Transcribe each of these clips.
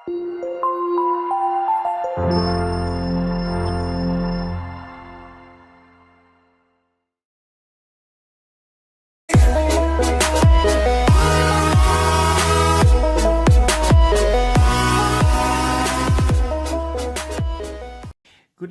Good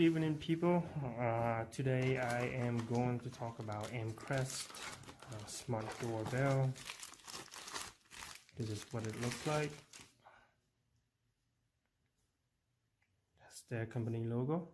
evening, people. Today I am going to talk about Amcrest smart doorbell. This is what it looks like. That's their company logo.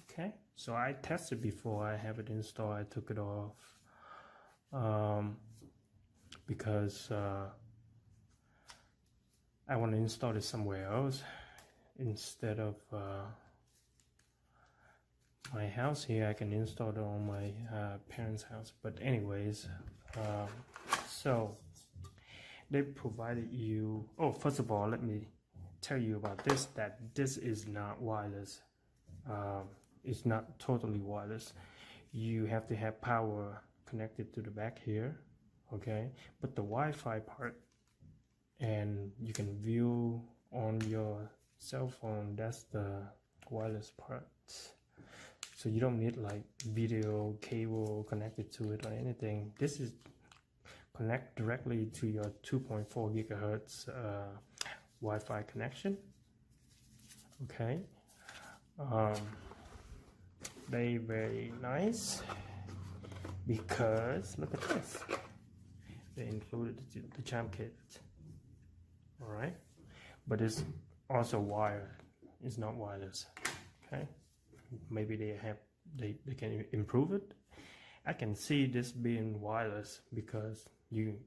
Okay, so I tested before I have it installed. I took it off because I want to install it somewhere else instead of my house here. I can install it on my parents' house, but anyways, so they provided you, oh, first of all, let me tell you about this, that this is not wireless. It's not totally wireless. You have to have power connected to the back here, okay? But the Wi-Fi part, and you can view on your cell phone, that's the wireless part. So you don't need like video cable connected to it or anything. This is connect directly to your 2.4 gigahertz Wi-Fi connection. Okay, very nice, because look at this. They included the chime kit. All right, but it's also wired. It's not wireless. Okay. Maybe they can improve it. I can see this being wireless because you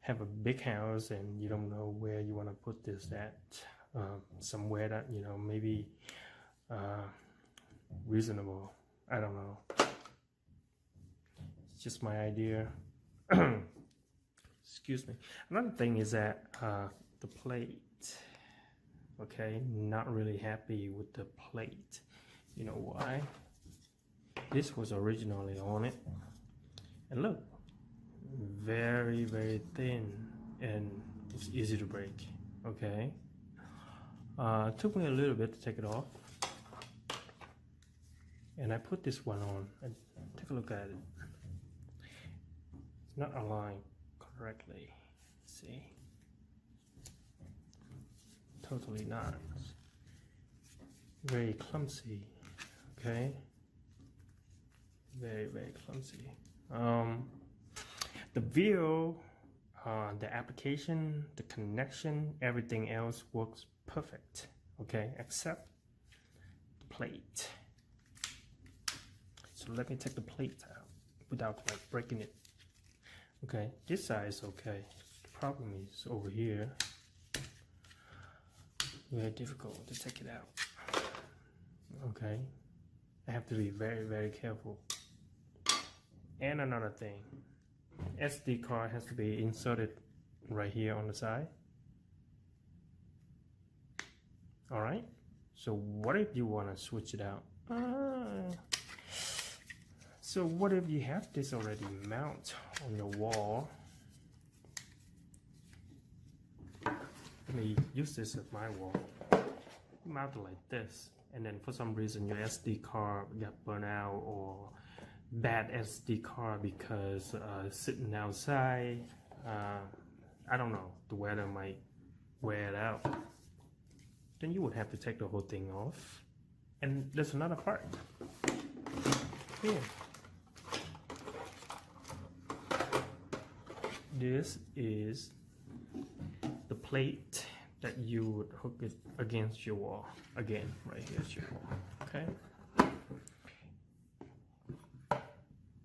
have a big house and you don't know where you want to put this at. Somewhere that, you know, maybe reasonable. I don't know. It's just my idea. Excuse me. Another thing is that the plate. Okay, not really happy with the plate. You know why? This was originally on it, and look, very thin, and it's easy to break. Okay, took me a little bit to take it off, and I put this one on and take a look at it. It's not aligned correctly. See, totally not. Very clumsy. Okay, very clumsy. The video, the application, the connection, everything else works perfect. Okay, except the plate. So let me take the plate out without like breaking it. Okay, this side is okay. The problem is over here. Very difficult to take it out. Okay, I have to be very careful. And another thing, SD card has to be inserted right here on the side. All right, so what if you want to switch it out? So what if you have this already mounted on your wall? Let me use this as my wall. Mount it like this, and then for some reason your SD card got burnt out, or bad SD card because sitting outside, I don't know, the weather might wear it out, then you would have to take the whole thing off. And there's another part here. This is the plate that you would hook it against your wall. Again, right here's your wall. Okay,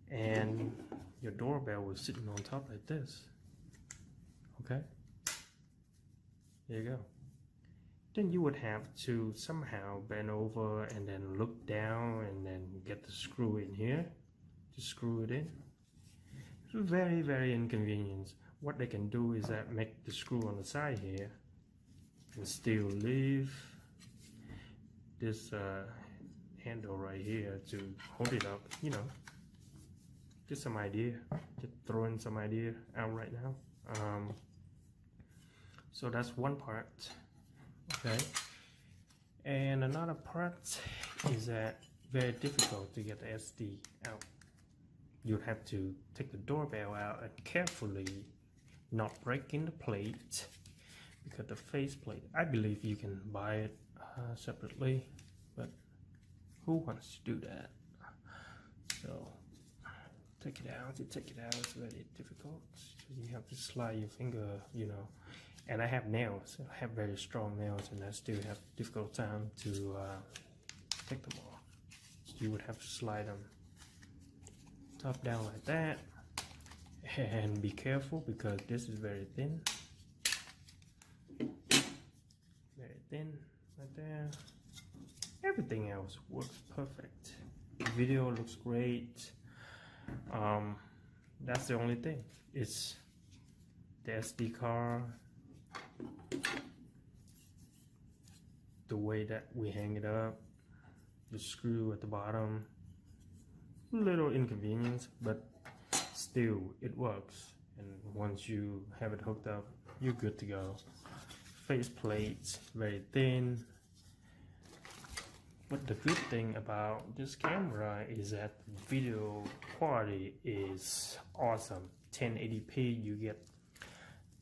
and your doorbell was sitting on top like this. Okay, there you go. Then you would have to somehow bend over and then look down and then get the screw in here to screw it in. It's very inconvenient. What they can do is that make the screw on the side here and still leave this handle right here to hold it up, you know. Just some idea, just throwing some idea out right now. So that's one part. Okay. And another part is that very difficult to get the SD out. You have to take the doorbell out and carefully not breaking the plate, because the faceplate, I believe you can buy it separately, but who wants to do that? So take it out. To take it out is very difficult. So you have to slide your finger, you know. And I have nails. I have very strong nails, and I still have difficult time to take them off. So you would have to slide them top down like that, and be careful because this is very thin. Very thin, right there. Everything else works perfect. The video looks great. That's the only thing. It's the SD card, the way that we hang it up, the screw at the bottom. Little inconvenience, but still it works. And once you have it hooked up, you're good to go. Face plates, very thin. But the good thing about this camera is that the video quality is awesome. 1080p, you get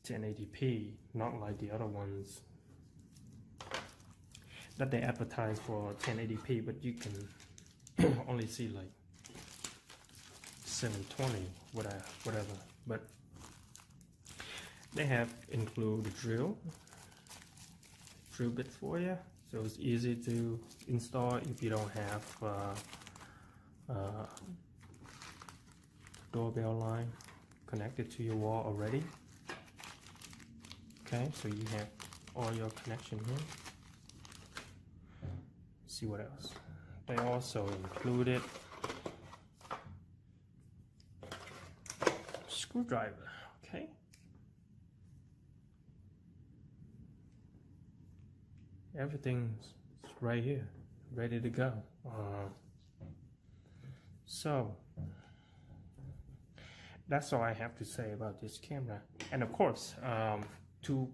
1080p, not like the other ones that they advertise for 1080p, but you can only see like 720, whatever. But they have include the drill bit for you, so it's easy to install if you don't have doorbell line connected to your wall already. Okay, so you have all your connection here. Let's see what else. They also included screwdriver. Okay. Everything's right here, ready to go. So that's all I have to say about this camera. And of course, 2.4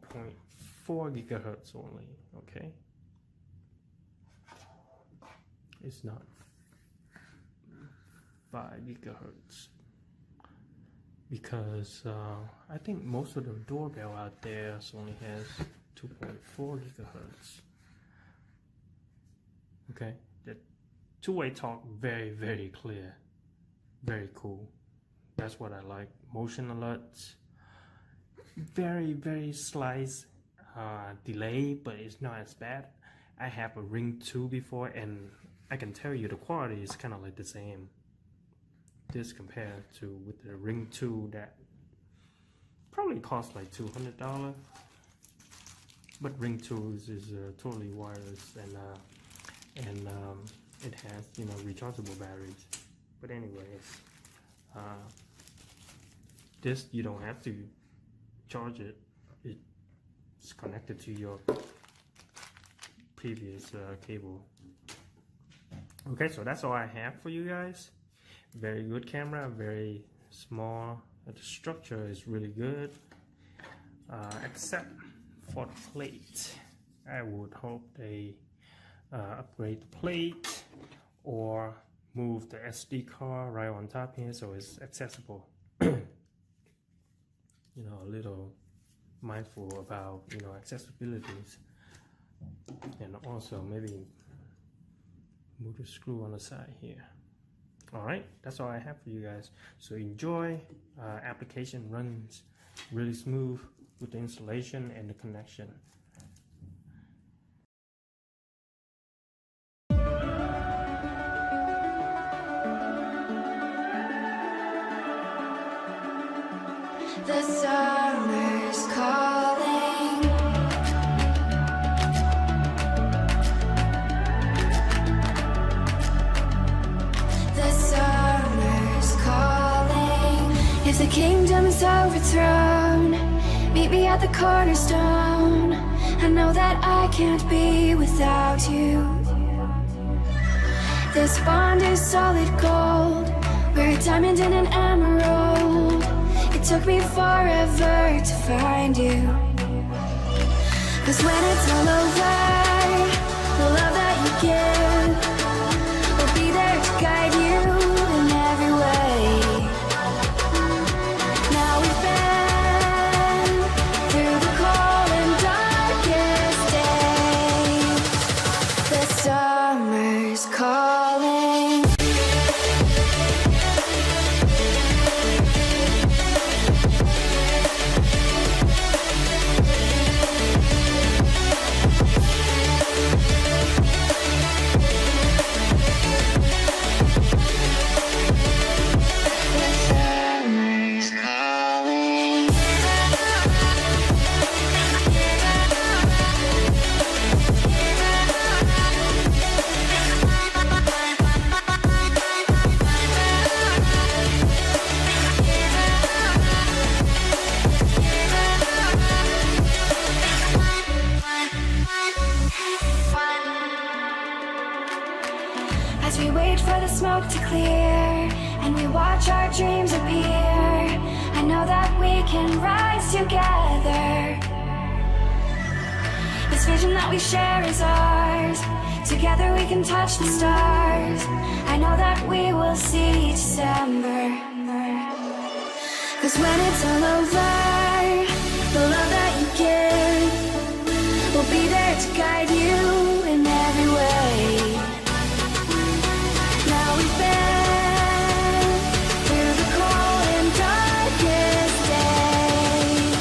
gigahertz only. Okay, it's not 5 gigahertz. Because I think most of the doorbell out there only has 2.4 gigahertz. Okay, the two-way talk, very clear, very cool. That's what I like. Motion alerts, very slight delay, but it's not as bad. I have a Ring 2 before, and I can tell you the quality is kind of like the same. This compared to with the Ring 2 that probably costs like $200, but Ring 2 is totally wireless, and it has, you know, rechargeable batteries. But anyways, this you don't have to charge it. It's connected to your previous cable. Okay, so that's all I have for you guys. Very good camera, very small. The structure is really good, except for the plate. I would hope they upgrade the plate or move the SD card right on top here so it's accessible. You know, a little mindful about, you know, accessibilities, and also maybe move the screw on the side here. Alright, that's all I have for you guys. So enjoy. Application runs really smooth with the installation and the connection. The summer's calling. The summer's calling. If the kingdom's overthrown, meet me at the cornerstone. I know that I can't be without you. This bond is solid gold. We're a diamond and an emerald. It took me forever to find you. 'Cause when it's all over, the love that you give will be there to guide you in every way. Now we've been through the cold and darkest days. The summer's calling. As we wait for the smoke to clear and we watch our dreams appear, I know that we can rise together. This vision that we share is ours. Together we can touch the stars. I know that we will see December. 'Cause when it's all over, the love that you give will be there to guide you in every way. Now we've been through the cold and darkest days.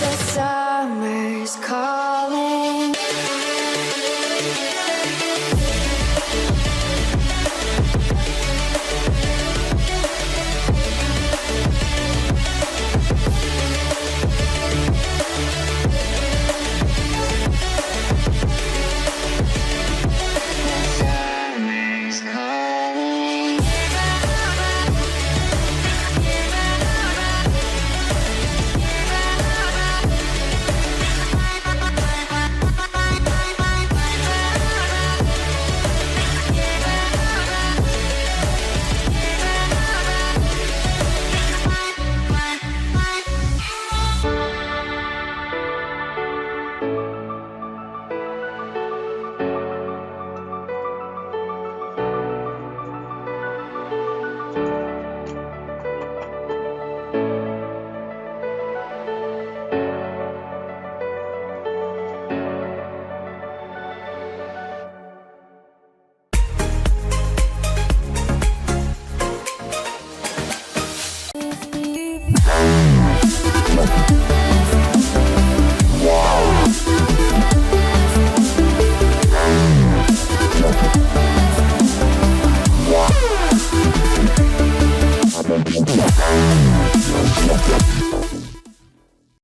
The summer's calling.